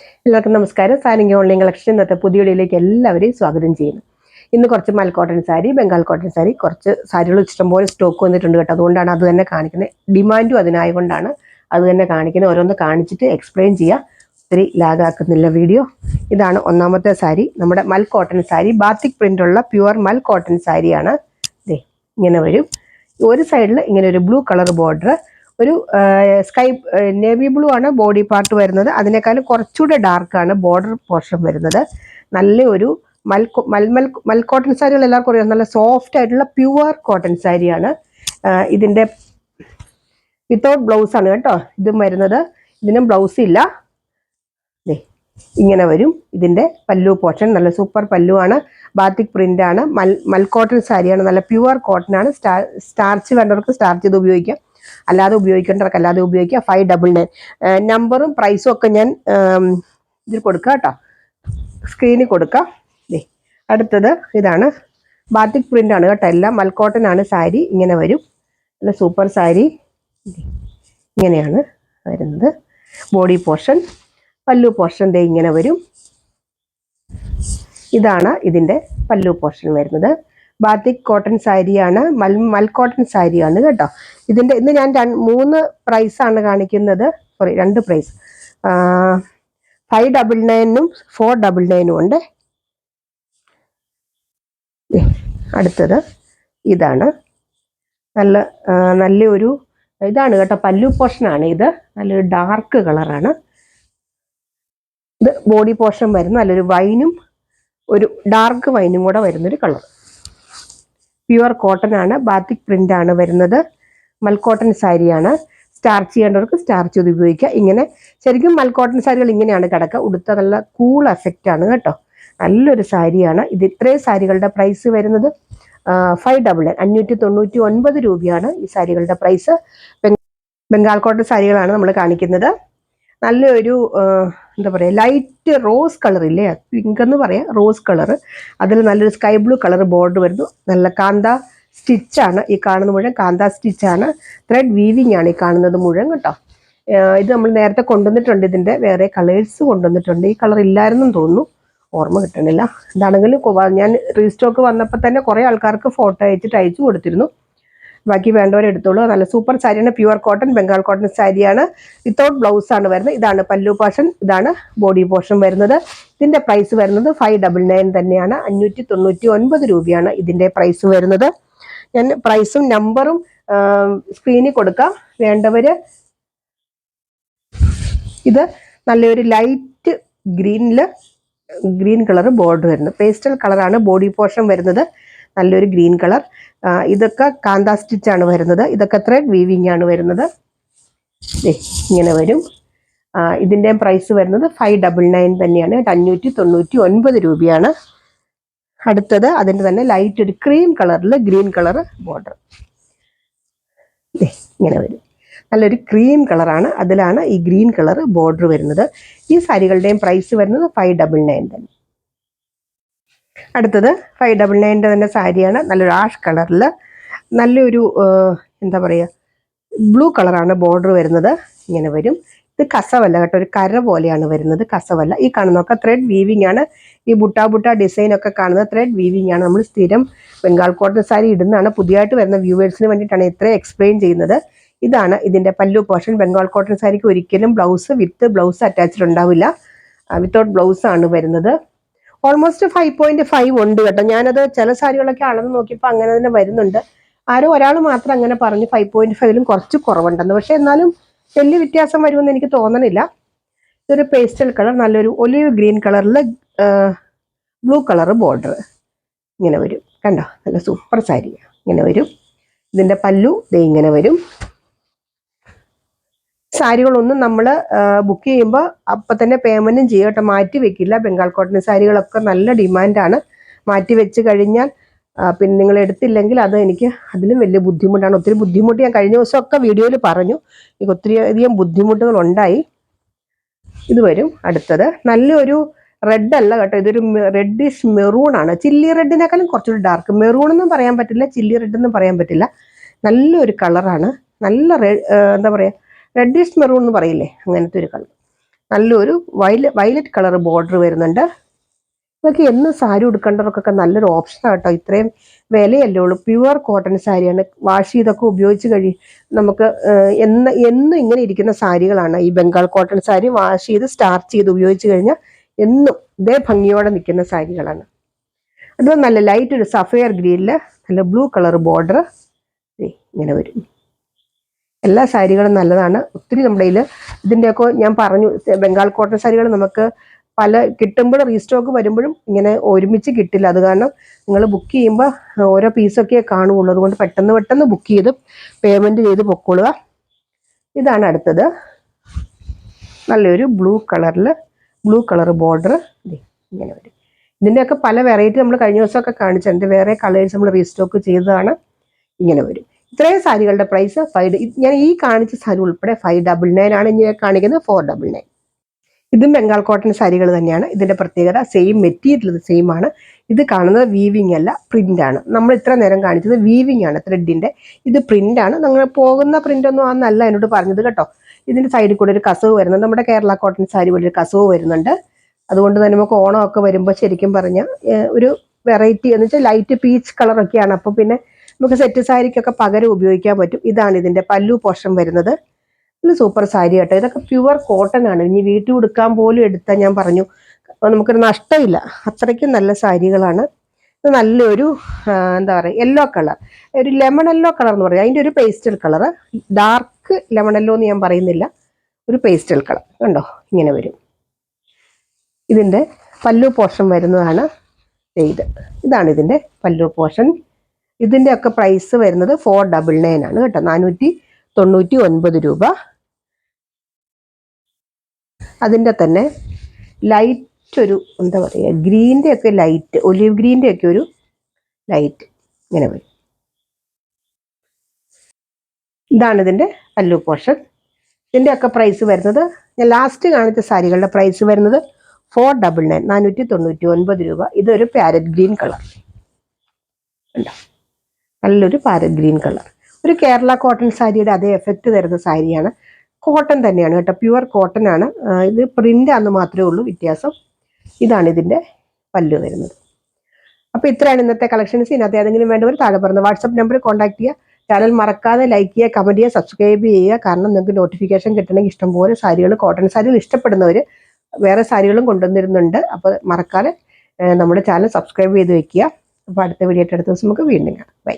എല്ലാവർക്കും നമസ്കാരം. സാരിങ് online collection ഇന്നത്തെ പുതിയ വീഡിയോയിലേക്ക് എല്ലാവരെയും സ്വാഗതം ചെയ്യുന്നു. ഇന്ന് കുറച്ച് മൽ കോട്ടൺ സാരി, ബംഗാൾ കോട്ടൺ സാരി, കുറച്ച് സാരികൾ ഇഷ്ടംപോലെ സ്റ്റോക്ക് വന്നിട്ടുണ്ട് കേട്ടോ. അതുകൊണ്ടാണ് അത് തന്നെ കാണിക്കുന്നത്. ഡിമാൻഡും അതിനായതുകൊണ്ടാണ് അത് തന്നെ കാണിക്കുന്നത്. ഓരോന്ന് കാണിച്ചിട്ട് എക്സ്പ്ലെയിൻ ചെയ്യുക. ഒത്തിരി ലാഗാക്കുന്നില്ല വീഡിയോ. ഇതാണ് ഒന്നാമത്തെ സാരി, നമ്മുടെ മൽ കോട്ടൺ സാരി, ബാത്തിക് പ്രിൻ്റുള്ള പ്യുവർ മൽ കോട്ടൺ സാരിയാണ്. ഇതേ ഇങ്ങനെ വരും. ഒരു സൈഡിൽ ഇങ്ങനെ ഒരു ബ്ലൂ കളർ ബോർഡർ, ഒരു സ്കൈ നേവി ബ്ലൂ ആണ് ബോഡി പാർട്ട് വരുന്നത്. അതിനേക്കാളും കുറച്ചുകൂടെ ഡാർക്കാണ് ബോർഡർ പോർഷൻ വരുന്നത്. നല്ല ഒരു മൽ കോട്ടൺ സാരികൾ എല്ലാവർക്കും അറിയാം. നല്ല സോഫ്റ്റ് ആയിട്ടുള്ള പ്യുവർ കോട്ടൺ സാരിയാണ്. ഇതിൻ്റെ വിത്തൗട്ട് ബ്ലൗസ് ആണ് കേട്ടോ ഇതും വരുന്നത്. ഇതിനും ബ്ലൗസ് ഇല്ല. ഇങ്ങനെ വരും. ഇതിൻ്റെ പല്ലു പോർഷൻ നല്ല സൂപ്പർ പല്ലു ആണ്. ബാത്തിക് പ്രിന്റ് ആണ്. മൽ കോട്ടൺ സാരിയാണ്. നല്ല പ്യുവർ കോട്ടൺ ആണ്. സ്റ്റാർച്ച് വേണ്ടവർക്ക് സ്റ്റാർച്ച് ചെയ്ത് ഉപയോഗിക്കാം, അല്ലാതെ ഉപയോഗിക്കേണ്ടവർക്ക് അല്ലാതെ ഉപയോഗിക്കാം. 599 നമ്പറും പ്രൈസും ഒക്കെ ഞാൻ ഇതിൽ കൊടുക്കാം കേട്ടോ, സ്ക്രീനിൽ കൊടുക്കാം. അടുത്തത് ഇതാണ്, ബാത്തിക് പ്രിന്റ് ആണ് കേട്ടോ. എല്ലാം മൽ കോട്ടൺ ആണ് സാരി. ഇങ്ങനെ വരും. നല്ല സൂപ്പർ സാരി. ഇങ്ങനെയാണ് വരുന്നത് ബോഡി പോർഷൻ. പല്ലു പോർഷൻ ദേ ഇങ്ങനെ വരും. ഇതാണ് ഇതിൻ്റെ പല്ലു പോർഷൻ വരുന്നത്. ബാത്തിക് കോട്ടൺ സാരിയാണ്, മൽ കോട്ടൺ സാരിയാണ് കേട്ടോ. ഇതിൻ്റെ ഇന്ന് ഞാൻ 3 പ്രൈസാണ് കാണിക്കുന്നത്. Sorry, 2 price. 599 499 ഉണ്ട്. അടുത്തത് ഇതാണ്, നല്ലൊരു ഇതാണ് കേട്ടോ, പല്ലു പോർഷനാണ് ഇത്. നല്ലൊരു ഡാർക്ക് കളറാണ്. ഇത് ബോഡി പോർഷൻ വരുന്ന നല്ലൊരു വൈനും ഒരു ഡാർക്ക് വൈനും കൂടെ വരുന്നൊരു കളർ. പ്യുവർ കോട്ടൺ ആണ്, ബാത്തിക് പ്രിന്റ് ആണ് വരുന്നത്. മൽ കോട്ടൺ സാരിയാണ്. സ്റ്റാർച്ച് ചെയ്യേണ്ടവർക്ക് സ്റ്റാർച്ച് ചെയ്ത് ഉപയോഗിക്കുക. ഇങ്ങനെ ശരിക്കും മൽ കോട്ടൺ സാരികൾ ഇങ്ങനെയാണ് കിടക്കുക. ഉടുത്ത നല്ല കൂൾ എഫക്റ്റ് ആണ് കേട്ടോ. നല്ലൊരു സാരിയാണ് ഇത്. ഇത്രയും സാരികളുടെ പ്രൈസ് വരുന്നത് 599 599 രൂപയാണ് ഈ സാരികളുടെ പ്രൈസ്. ബംഗാൾ കോട്ടൺ സാരികളാണ് നമ്മൾ കാണിക്കുന്നത്. നല്ലൊരു എന്താ പറയുക, ലൈറ്റ് റോസ് കളർ ഇല്ലേ, പിങ്ക് എന്ന് പറയാം, റോസ് കളർ. അതിൽ നല്ലൊരു സ്കൈ ബ്ലൂ കളർ ബോർഡർ വരുന്നു. നല്ല കാന്ത സ്റ്റിച്ചാണ് ഈ കാണുന്നത് മുഴുവൻ. കാന്ത സ്റ്റിച്ചാണ്, ത്രെഡ് വീവിങ് ആണ് ഈ കാണുന്നത് മുഴുവൻ കേട്ടോ. ഇത് നമ്മൾ നേരത്തെ കൊണ്ടുവന്നിട്ടുണ്ട്. ഇതിൻ്റെ വേറെ കളേഴ്സ് കൊണ്ടുവന്നിട്ടുണ്ട്. ഈ കളർ ഇല്ലായിരുന്നെന്ന് തോന്നുന്നു, ഓർമ്മ കിട്ടണില്ല. എന്താണെങ്കിലും ഞാൻ റീസ്റ്റോക്ക് വന്നപ്പോൾ തന്നെ കുറേ ആൾക്കാർക്ക് ഫോട്ടോ അയച്ചു കൊടുത്തിരുന്നു. ബാക്കി വേണ്ടവരെടുത്തോളൂ. നല്ല സൂപ്പർ സാരിയാണ്. പ്യുവർ കോട്ടൺ ബംഗാൾ കോട്ടൺ സാരിയാണ്. വിത്തൗട്ട് ബ്ലൗസ് ആണ് വരുന്നത്. ഇതാണ് പല്ലു പോർഷൻ, ഇതാണ് ബോഡി പോർഷൻ വരുന്നത്. ഇതിൻ്റെ പ്രൈസ് വരുന്നത് 599 തന്നെയാണ്. 599 രൂപയാണ് ഇതിൻ്റെ പ്രൈസ് വരുന്നത്. ഞാൻ പ്രൈസും നമ്പറും സ്ക്രീനിൽ കൊടുക്കാം, വേണ്ടവർ. ഇത് നല്ലൊരു ലൈറ്റ് ഗ്രീൻ കളർ ബോർഡർ വരുന്നത്. പേസ്റ്റൽ കളറാണ് ബോഡി പോർഷൻ വരുന്നത്. നല്ലൊരു ഗ്രീൻ കളർ. ഇതൊക്കെ കാന്ത സ്റ്റിച്ചാണ് വരുന്നത്. ഇതൊക്കെ ത്രെഡ് വീവിങ് ആണ് വരുന്നത്. ഇങ്ങനെ വരും. ഇതിൻ്റെ പ്രൈസ് വരുന്നത് 599 തന്നെയാണ്. 599 രൂപയാണ്. അടുത്തത് അതിൻ്റെ തന്നെ ലൈറ്റ് ഒരു ക്രീം കളറിൽ ഗ്രീൻ കളർ ബോർഡർ. ഇങ്ങനെ വരും. നല്ലൊരു ക്രീം കളറാണ്, അതിലാണ് ഈ ഗ്രീൻ കളർ ബോർഡർ വരുന്നത്. ഈ സാരികളുടെയും പ്രൈസ് വരുന്നത് 599 തന്നെ. അടുത്തത് 599 തന്നെ സാരിയാണ്. നല്ലൊരു ആഷ് കളറിൽ നല്ലൊരു എന്താ പറയുക, ബ്ലൂ കളറാണ് ബോർഡർ വരുന്നത്. ഇങ്ങനെ വരും. ഇത് കസവല്ല കേട്ടോ, ഒരു കര പോലെയാണ് വരുന്നത്, കസവല്ല. ഈ കാണുന്നതൊക്കെ ത്രെഡ് വീവിങ് ആണ്. ഈ ബുട്ട ഡിസൈൻ ഒക്കെ കാണുന്നത് ത്രെഡ് വീവിങ് ആണ്. നമ്മൾ സ്ഥിരം ബംഗാൾ കോട്ടൺ സാരി ഇടുന്നതാണ്. പുതിയതായിട്ട് വരുന്ന വ്യൂവേഴ്സിന് വേണ്ടിയിട്ടാണ് ഇത്രയും എക്സ്പ്ലെയിൻ ചെയ്യുന്നത്. ഇതാണ് ഇതിൻ്റെ പല്ലു പോർഷൻ. ബംഗാൾ കോട്ടൺ സാരിക്ക് ഒരിക്കലും വിത്ത് ബ്ലൗസ് അറ്റാച്ച്ഡ് ഉണ്ടാവില്ല. വിത്തൗട്ട് ബ്ലൗസ് ആണ് വരുന്നത്. ഓൾമോസ്റ്റ് 5.5 ഉണ്ട് കേട്ടോ. ഞാനത് ചില സാരികളൊക്കെ അളന്ന് നോക്കിയപ്പോൾ അങ്ങനെ തന്നെ വരുന്നുണ്ട്. ഒരാൾ മാത്രം അങ്ങനെ പറഞ്ഞു 5.5ലും കുറച്ച് കുറവുണ്ടെന്ന്. പക്ഷെ എന്നാലും വലിയ വ്യത്യാസം വരുമെന്ന് എനിക്ക് തോന്നണില്ല. ഇതൊരു പേസ്റ്റൽ കളർ, നല്ലൊരു ഒലിവ് ഗ്രീൻ കളറിൽ ബ്ലൂ കളർ ബോർഡർ. ഇങ്ങനെ വരും കണ്ടോ, നല്ല സൂപ്പർ സാരി. ഇങ്ങനെ വരും. ഇതിൻ്റെ പല്ലു ദേ ഇങ്ങനെ വരും. സാരികളൊന്നും നമ്മൾ ബുക്ക് ചെയ്യുമ്പോൾ അപ്പം തന്നെ പേയ്മെൻറ്റും ചെയ്യും കേട്ടോ, മാറ്റി വെക്കില്ല. ബംഗാൾ കോട്ടൺ സാരികളൊക്കെ നല്ല ഡിമാൻഡാണ്. മാറ്റി വെച്ച് കഴിഞ്ഞാൽ പിന്നെ നിങ്ങൾ എടുത്തില്ലെങ്കിൽ അത് എനിക്ക് അതിലും വലിയ ബുദ്ധിമുട്ടാണ്. ഒത്തിരി ബുദ്ധിമുട്ട് ഞാൻ കഴിഞ്ഞ ദിവസമൊക്കെ വീഡിയോയിൽ പറഞ്ഞു. എനിക്ക് ഒത്തിരി അധികം ബുദ്ധിമുട്ടുകൾ ഉണ്ടായി. ഇത് വരും. അടുത്തത് നല്ലൊരു റെഡ് അല്ല കേട്ടോ, ഇതൊരു റെഡിഷ് മെറൂൺ ആണ്. ചില്ലി റെഡിനേക്കാളും കുറച്ചുകൂടി ഡാർക്ക്. മെറൂൺ എന്നും പറയാൻ പറ്റില്ല, ചില്ലി റെഡ് എന്നും പറയാൻ പറ്റില്ല. നല്ലൊരു കളറാണ്. നല്ല എന്താ പറയുക, റെഡിഷ് മെറൂൺ എന്ന് പറയില്ലേ, അങ്ങനത്തെ ഒരു കളർ. നല്ലൊരു വയലറ്റ് കളർ ബോർഡർ വരുന്നുണ്ട്. ഇതൊക്കെ എന്ന് സാരി ഉടുക്കേണ്ടവർക്കൊക്കെ നല്ലൊരു ഓപ്ഷനാണ് കേട്ടോ. ഇത്രയും വിലയല്ലേ ഉള്ളൂ. പ്യുവർ കോട്ടൺ സാരിയാണ്. വാഷ് ചെയ്തൊക്കെ ഉപയോഗിച്ച് നമുക്ക് എന്നും ഇങ്ങനെ ഇരിക്കുന്ന സാരികളാണ് ഈ ബംഗാൾ കോട്ടൺ സാരി. വാഷ് ചെയ്ത് സ്റ്റാർച്ച് ചെയ്ത് ഉപയോഗിച്ച് കഴിഞ്ഞാൽ എന്നും ഇതേ ഭംഗിയോടെ നിൽക്കുന്ന സാരികളാണ്. അത് നല്ല ലൈറ്റ് ഒരു സഫയർ ഗ്രീനില് നല്ല ബ്ലൂ കളർ ബോർഡർ ഇങ്ങനെ വരും. എല്ലാ സാരികളും നല്ലതാണ്. ഒത്തിരി നമ്മുടെ കയ്യിൽ ഇതിൻ്റെയൊക്കെ ഞാൻ പറഞ്ഞു, ബംഗാൾ കോട്ടൺ സാരികൾ നമുക്ക് പല കിട്ടുമ്പോൾ റീസ്റ്റോക്ക് വരുമ്പോഴും ഇങ്ങനെ ഒരുമിച്ച് കിട്ടില്ല. അത് കാരണം നിങ്ങൾ ബുക്ക് ചെയ്യുമ്പോൾ ഓരോ പീസൊക്കെ കാണുകയുള്ളൂ. അതുകൊണ്ട് പെട്ടെന്ന് ബുക്ക് ചെയ്ത് പേയ്മെൻറ്റ് ചെയ്ത് പൊക്കോളുക. ഇതാണ് അടുത്തത്. നല്ലൊരു ബ്ലൂ കളർ ബോർഡർ ഇങ്ങനെ വരും. ഇതിൻ്റെയൊക്കെ പല വെറൈറ്റി നമ്മൾ കഴിഞ്ഞ ദിവസമൊക്കെ കാണിച്ചിട്ടുണ്ട്. വേറെ കളേഴ്സ് നമ്മൾ റീസ്റ്റോക്ക് ചെയ്തതാണ്. ഇങ്ങനെ വരും. ഇത്രയും സാരികളുടെ പ്രൈസ് ഞാൻ ഈ കാണിച്ച സാരി ഉൾപ്പെടെ 599 ആണ്. ഇനി കാണിക്കുന്നത് 499. ഇതും ബംഗാൾ കോട്ടൺ സാരികൾ തന്നെയാണ്. ഇതിന്റെ പ്രത്യേകത സെയിം മെറ്റീരിയൽ സെയിം ആണ്. ഇത് കാണുന്നത് വീവിങ് അല്ല, പ്രിന്റ് ആണ്. നമ്മൾ ഇത്ര നേരം കാണിച്ചത് വീവിങ് ആണ് ത്രെഡിന്റെ. ഇത് പ്രിന്റ് ആണ്. നിങ്ങൾ പോകുന്ന പ്രിന്റ് ഒന്നും ആണെന്നല്ല എന്നോട് പറഞ്ഞത് കേട്ടോ. ഇതിന്റെ സൈഡിൽ കൂടെ ഒരു കസവ് വരുന്നുണ്ട്. നമ്മുടെ കേരള കോട്ടൺ സാരി പോലെ ഒരു കസവ് വരുന്നുണ്ട്. അതുകൊണ്ട് തന്നെ നമുക്ക് ഓണമൊക്കെ വരുമ്പോൾ ശരിക്കും പറഞ്ഞാൽ ഒരു വെറൈറ്റി എന്ന് വെച്ചാൽ ലൈറ്റ് പീച്ച് കളറൊക്കെയാണ്. അപ്പോൾ പിന്നെ നമുക്ക് സെറ്റ് സാരിക്കൊക്കെ പകരം ഉപയോഗിക്കാൻ പറ്റും. ഇതാണ് ഇതിന്റെ പല്ലു പോർഷൻ വരുന്നത്. ഇത് സൂപ്പർ സാരി കേട്ടോ. ഇതൊക്കെ പ്യുവർ കോട്ടൺ ആണ്. ഇനി വീട്ടിൽ ഉടുക്കാൻ പോലും എടുത്താൽ ഞാൻ പറഞ്ഞു നമുക്കൊരു നഷ്ടമില്ല. അത്രയ്ക്കും നല്ല സാരികളാണ്. ഇത് നല്ലൊരു എന്താ പറയുക യെല്ലോ കളർ, ഒരു ലെമൺ യെല്ലോ കളർ എന്ന് പറയാം. അതിൻ്റെ ഒരു pastel colour, dark lemon yellow എന്ന് ഞാൻ പറയുന്നില്ല, ഒരു പേസ്റ്റൽ കളർ കണ്ടോ ഇങ്ങനെ വരും. ഇതിൻ്റെ പല്ലു പോർഷൻ വരുന്നതാണ് ഇതാണ് ഇതിൻ്റെ പല്ലു പോർഷൻ. ഇതിൻ്റെ ഒക്കെ പ്രൈസ് വരുന്നത് 499 ആണ് കേട്ടോ. 499 രൂപ. അതിൻ്റെ തന്നെ ലൈറ്റ് ഒരു എന്താ പറയുക ഗ്രീൻ്റെ ഒക്കെ ലൈറ്റ്, ഒലിവ് ഗ്രീൻ്റെ ഒക്കെ ഒരു ലൈറ്റ് ഇങ്ങനെ വരും. ഇതാണ് ഇതിൻ്റെ പല്ലു പോർഷൻ. ഇതിൻ്റെ ഒക്കെ പ്രൈസ് വരുന്നത്, ഞാൻ ലാസ്റ്റ് കാണിച്ച സാരികളുടെ പ്രൈസ് വരുന്നത് 499, 499 രൂപ. ഇതൊരു പാരറ്റ് ഗ്രീൻ കളർ ഉണ്ടോ, നല്ലൊരു പാരറ്റ് ഗ്രീൻ കളർ. ഒരു കേരള കോട്ടൺ സാരിയുടെ അതേ എഫക്റ്റ് തരുന്ന സാരിയാണ്. കോട്ടൺ തന്നെയാണ് കേട്ടോ, പ്യുവർ കോട്ടൺ ആണ്. ഇത് പ്രിന്റ് ആണെന്ന് മാത്രമേ ഉള്ളൂ വ്യത്യാസം. ഇതാണ് ഇതിൻ്റെ പല്ലു വരുന്നത്. അപ്പോൾ ഇത്രയാണ് ഇന്നത്തെ കളക്ഷൻസ്. ഇതിനകത്ത് ഏതെങ്കിലും വേണ്ടവർ താഴെ പറഞ്ഞ വാട്സപ്പ് നമ്പറിൽ കോൺടാക്ട് ചെയ്യുക. ചാനൽ മറക്കാതെ ലൈക്ക് ചെയ്യുക, കമൻറ്റ് ചെയ്യുക, സബ്സ്ക്രൈബ് ചെയ്യുക. കാരണം നിങ്ങൾക്ക് നോട്ടിഫിക്കേഷൻ കിട്ടണമെങ്കിൽ ഇഷ്ടംപോലെ സാരികൾ, കോട്ടൺ സാരികൾ ഇഷ്ടപ്പെടുന്നവർ വേറെ സാരികളും കൊണ്ടുവന്നിരുന്നുണ്ട്. അപ്പോൾ മറക്കാതെ നമ്മുടെ ചാനൽ സബ്സ്ക്രൈബ് ചെയ്ത് വെക്കുക. അപ്പോൾ അടുത്ത വീഡിയോ അടുത്ത ദിവസം നമുക്ക് വീണ്ടും കാണാം. ബൈ.